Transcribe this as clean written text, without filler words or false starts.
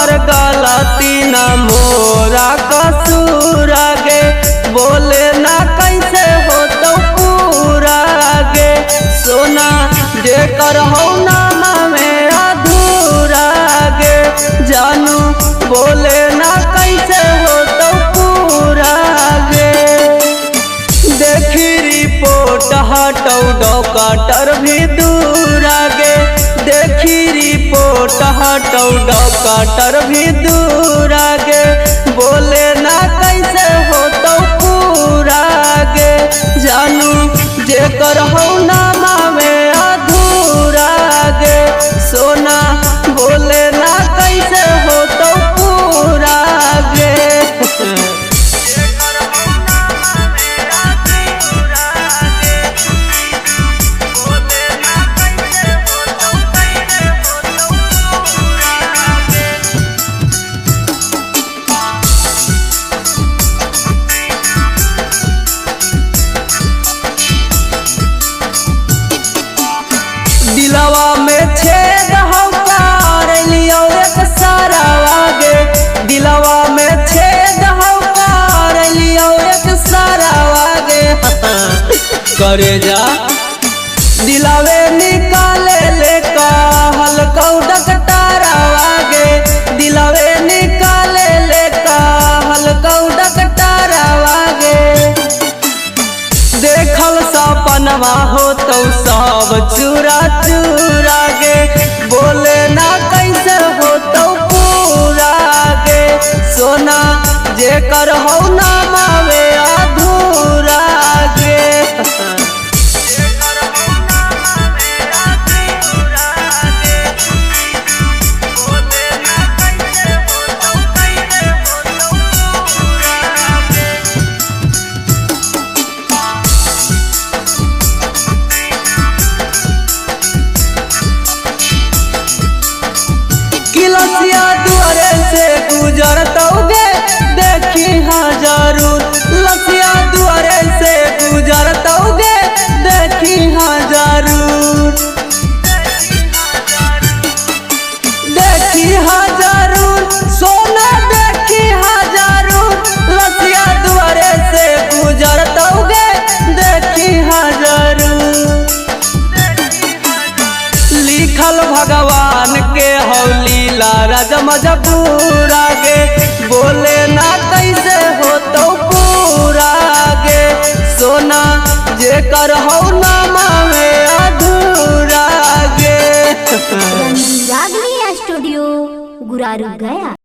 तोहर गलती न मोरा कसूर गे, बोले ना कैसे हो तो पूरा गे। सोना जेकर हो नामा में अधूरा गे, जानू बोले ना कैसे हो तो पूरा गे। देखी रिपोर्ट हटौ डॉक्टर भी दूर गे, देखी रिपोर्ट हटौ डॉक्टर भी दूर गे, बोले ना कैसे हो तो पूरा गे। जानू जेकर हो नामा में अधूरा गे, सोना बोले ना कैसे हो तो पूरा गे। दिलवा में छेद हो कर लियो एक सारावा गे, दिलवा में छेद हो कर लियो एक सारावा गे। करे जा दिलवे निकाले ले कहल कौ डकटारावा गे, दिलवे निकाले ले कहल कौ डकटारावा गे। देखल सपनवा हो तो सब चूरा चूरा गे, बोले ना कैसे हो तो पूरा गे। सोना जेकर हो नामा में अधूरा गे। लसिया दुआरे से गुजरतौगे देखी हाँ जरूर, लसिया दुआरे से गुजरतौगे देखी हाँ जरूर, देखी हाँ जरूर। सोना देखी हाँ जरूर, लसिया दुआरे से गुजरतौगे देखी हाँ जरूर। लिखल भगवान के हौ लीला राज मजबूरा गे, बोले ना कैसे हो तो पूरा गे। सोना जेकर हो नामा में अधूरा गे। रागनी स्टूडियो गुरारू गया।